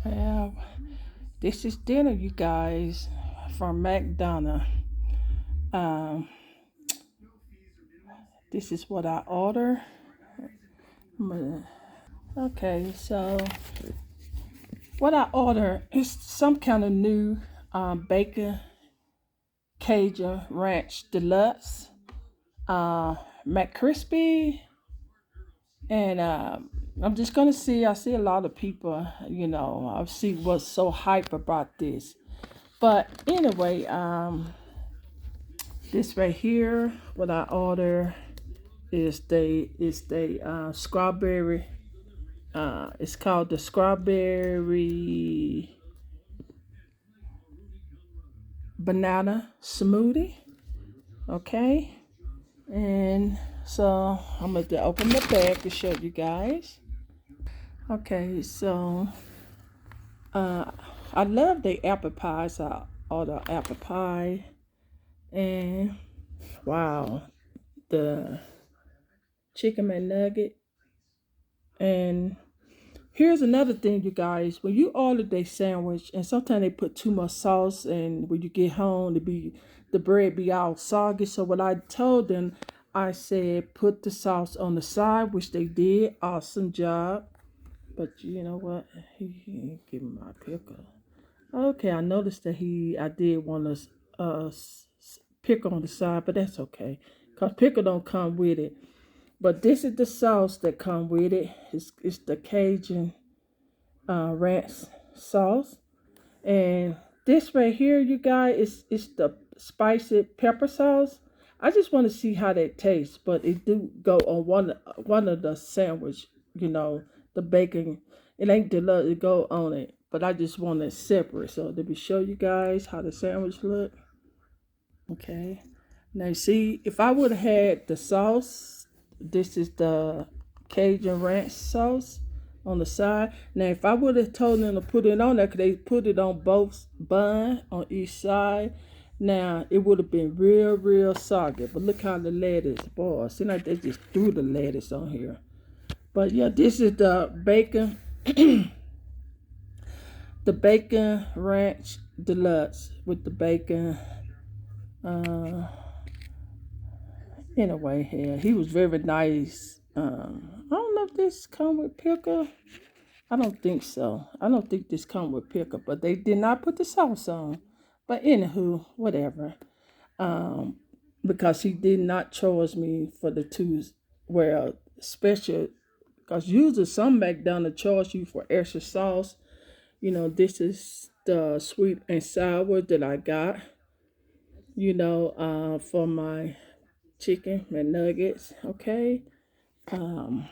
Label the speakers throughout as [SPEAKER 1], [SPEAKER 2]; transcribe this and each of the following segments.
[SPEAKER 1] Well, this is dinner, you guys, from McDonald's. Um, this is what I order. Okay, so what I order is some kind of new bacon Cajun Ranch Deluxe McCrispy, and I'm just gonna see. I see a lot of people, I see what's so hype about this. But anyway, this right here, what I order is the strawberry. It's called the strawberry banana smoothie. Okay, and so I'm going to open the bag to show you guys. Okay, so uh, I love the apple pies. I order apple pie, and wow, the chicken McNugget. And here's another thing, you guys. When you order a sandwich, and sometimes they put too much sauce, and when you get home, the bread be all soggy. So what I told them, I said put the sauce on the side, which they did. Awesome job. But you know what? He ain't giving my pickle. Okay, I noticed that I did want to pickle on the side, but that's okay, cause pickle don't come with it. But this is the sauce that come with it. It's the Cajun ranch sauce. And this right here, you guys, is the spicy pepper sauce. I just want to see how that tastes, but it do go on one of the sandwich, the bacon. It ain't deluxe, it go on it. But I just want it separate. So let me show you guys how the sandwich look. Okay. Now see, if I would have had the sauce, this is the Cajun ranch sauce on the side. Now, if I would have told them to put it on there, cause they put it on both bun on each side. Now it would have been real, real soggy. But look how the lettuce, boy, seems like they just threw the lettuce on here. But yeah, this is the bacon, the bacon ranch deluxe with the bacon. Uh, Anyway, yeah, he was very nice. I don't know if this come with pickle. I don't think so. I don't think this come with pickle, but they did not put the sauce on. But anywho, whatever. Um, because he did not charge me for the two, well, special. Because usually some McDonald's charge you for extra sauce. This is the sweet and sour that I got. For my chicken McNuggets. Okay. Um,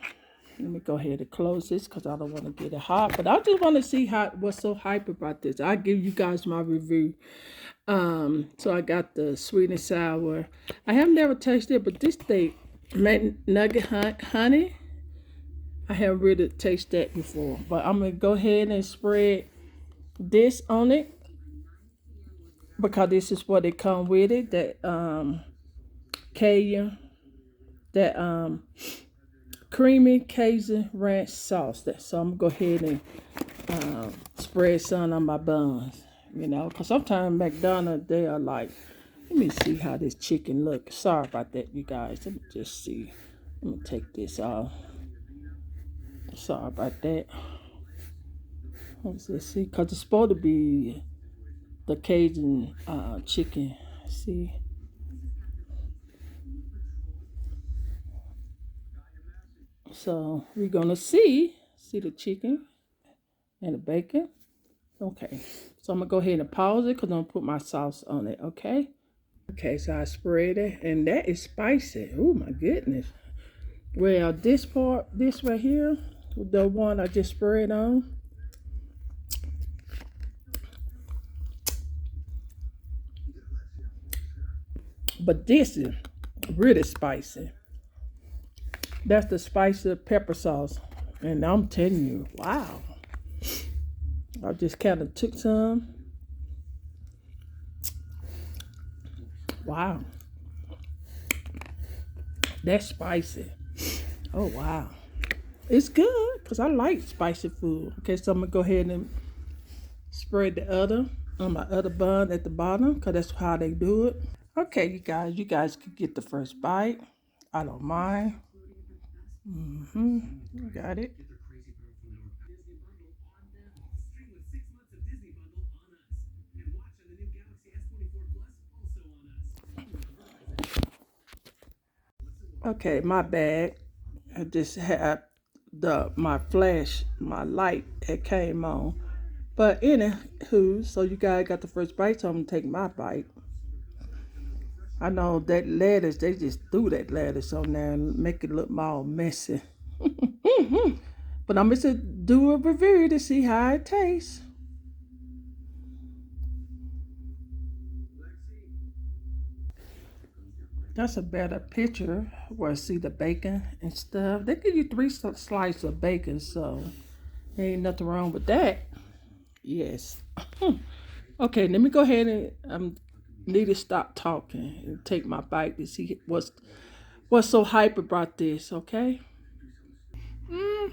[SPEAKER 1] Let me go ahead and close this because I don't want to get it hot. But I just want to see what's so hype about this. I'll give you guys my review. So I got the sweet and sour. I have never tasted it, but this thing, McNugget honey, I haven't really tasted that before. But I'm gonna go ahead and spread this on it because this is what it come with it. That Cajun, that creamy Cajun ranch sauce. So I'm gonna go ahead and spread some on my buns. Because sometimes McDonald's, they are like, let me see how this chicken looks. Sorry about that, you guys. Let me just see. Let me take this off. Sorry about that. Let's just see, because it's supposed to be the Cajun chicken. See? So we're gonna see the chicken and the bacon. Okay, so I'm gonna go ahead and pause it because I'm gonna put my sauce on it. Okay, so I spread it, and that is spicy. Oh my goodness. Well, this right here, the one I just spread on, but this is really spicy. That's the spicy pepper sauce, and I'm telling you, wow. I just kind of took some. Wow. That's spicy. Oh, wow. It's good because I like spicy food. Okay, so I'm going to go ahead and spread the other on my other bun at the bottom, because that's how they do it. Okay, you guys can get the first bite. I don't mind. Got it. Okay, my bad. I just had my flash, my light, it came on. But anywho, so you guys got the first bite, so I'm gonna take my bite. I know that lettuce, they just threw that lettuce on there and make it look all messy. But I'm gonna do a review to see how it tastes. That's a better picture where I see the bacon and stuff. They give you 3 slices of bacon, so there ain't nothing wrong with that. Yes. Okay, let me go ahead and need to stop talking and take my bite to see what's so hype about this. Okay. You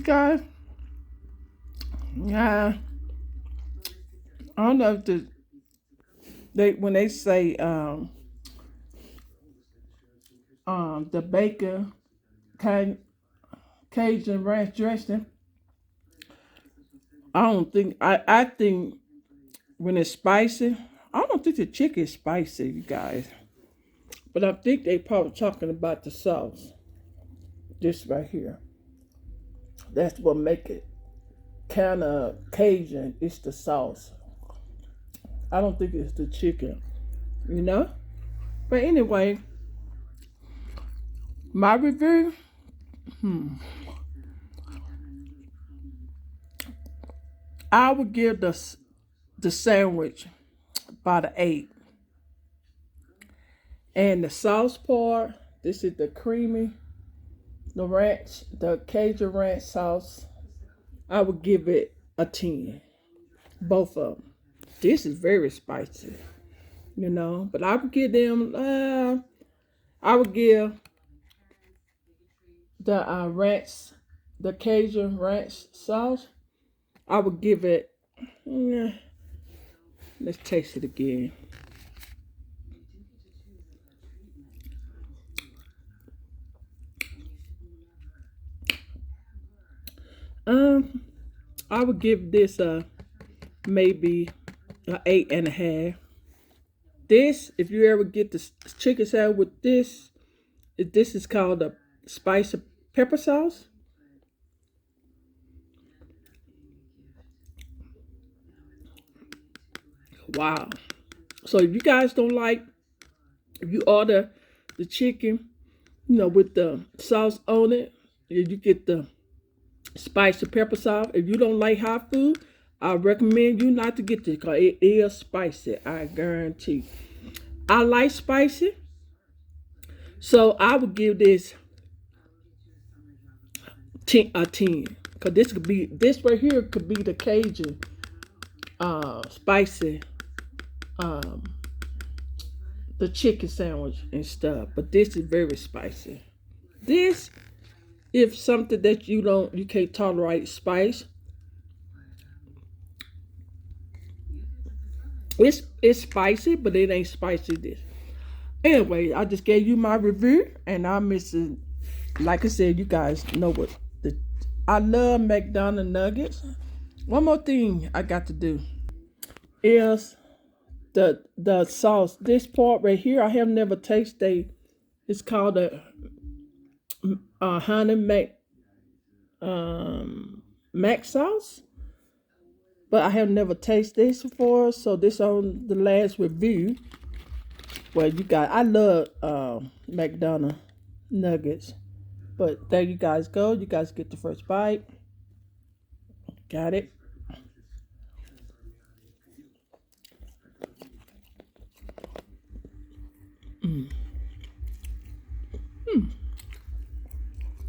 [SPEAKER 1] guys, yeah. I don't know if they when they say the bacon Cajun ranch dressing. I think when it's spicy, I don't think the chicken is spicy, you guys. But I think they probably talking about the sauce. This right here. That's what make it kind of Cajun. It's the sauce. I don't think it's the chicken, you know? But anyway, my review, I would give the sandwich about an 8. And the sauce part, this is the creamy, the Cajun ranch sauce. I would give it a 10. Both of them. This is very spicy, you know. But I would give them, I would give the the Cajun ranch sauce. I would give it, let's taste it again. I would give this maybe an 8.5. This, if you ever get the chicken salad with this is called a spicy pepper sauce. Wow. So if you guys don't like, if you order the chicken, with the sauce on it, you get the spicy pepper sauce. If you don't like hot food, I recommend you not to get this because it is spicy. I guarantee. I like spicy, so I would give this a 10. Because this right here could be the Cajun spicy the chicken sandwich and stuff. But this is very spicy. This, if something that you can't tolerate spice, it's spicy, but it ain't spicy this. Anyway, I just gave you my review, and I'm missing. Like I said, you guys know I love McDonald's nuggets. One more thing I got to do is the sauce. This part right here, I have never tasted. It's called a honey mac sauce, but I have never tasted this before. So this on the last review. Well, I love McDonald's nuggets, but there you guys go. You guys get the first bite. Got it.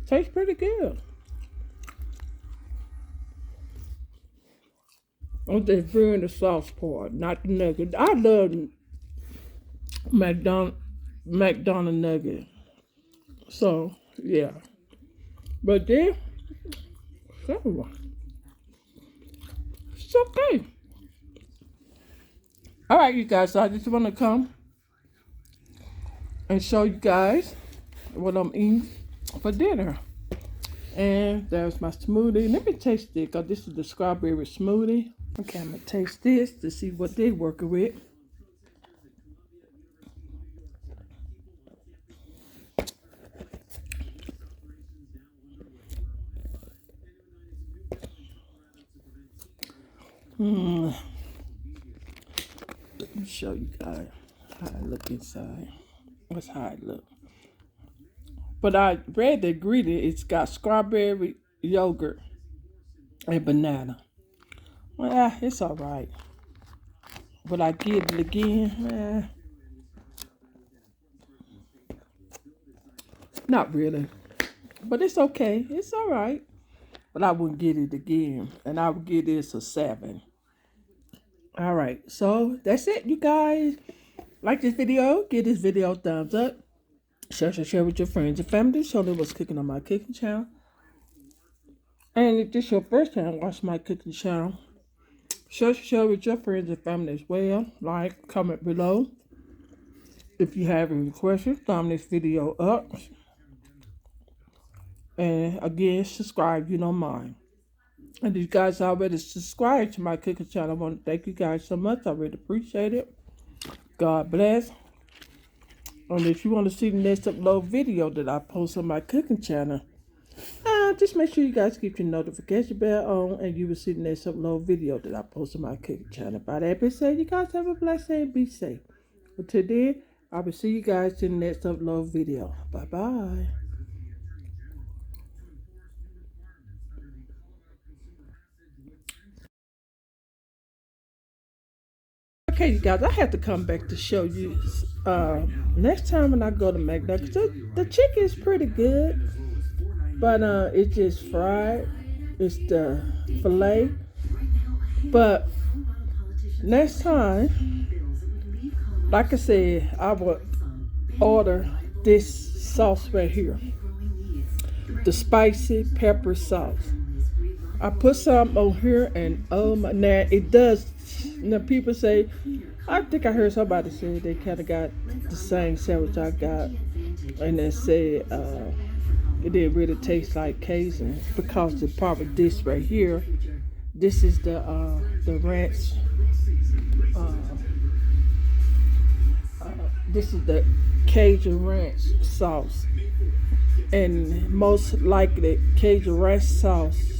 [SPEAKER 1] Tastes pretty good. I'm just doing the sauce part, not the nugget. I love McDonald's nugget. So yeah, but then So, it's okay. All right, you guys. So I just want to come and show you guys what I'm eating for dinner. And there's my smoothie. Let me taste it, because this is the strawberry smoothie. Okay, I'm going to taste this to see what they're working with. Let me show you guys how I look inside. That's how I look. But I read the ingredient. It's got strawberry, yogurt, and banana. Well, it's all right. Would I get it again? Not really. But it's okay. It's all right. But I wouldn't get it again. And I would give this a 7. All right. So that's it, you guys. Like this video. Give this video a thumbs up. Share with your friends and family. Show them what's cooking on my cooking channel. And if this is your first time watch my cooking channel, share with your friends and family as well. Like, comment below. If you have any questions, thumb this video up. And again, subscribe if you don't mind. And if you guys already subscribed to my cooking channel, I want to thank you guys so much. I really appreciate it. God bless. And if you want to see the next upload video that I post on my cooking channel, just make sure you guys keep your notification bell on, and you will see the next upload video that I post on my cooking channel. By that being said, you guys have a blessed day and be safe. Until then, I will see you guys in the next upload video. Bye-bye. Okay, you guys, I have to come back to show you next time when I go to McDonald's. The chicken is pretty good, but it's just fried. It's the filet. But next time, like I said, I will order this sauce right here, the spicy pepper sauce. I put some on here, and now it does. Now people say, I think I heard somebody say they kind of got the same sandwich I got, and they said it didn't really taste like Cajun, because the part of this right here, this is the ranch. This is the Cajun ranch sauce, and most likely Cajun ranch sauce.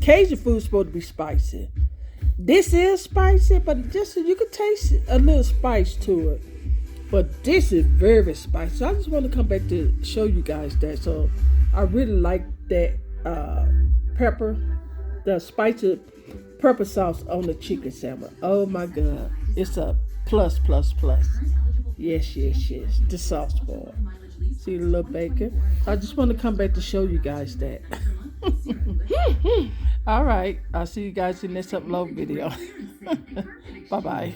[SPEAKER 1] Cajun food is supposed to be spicy. This is spicy, but just so you can taste a little spice to it. But this is very spicy. So I just want to come back to show you guys that. So I really like that pepper, the spicy pepper sauce on the chicken sandwich. Oh my God. It's a plus. Yes. The sauce boy. See the little bacon? I just want to come back to show you guys that. All right. I'll see you guys in the next upload video. Bye-bye.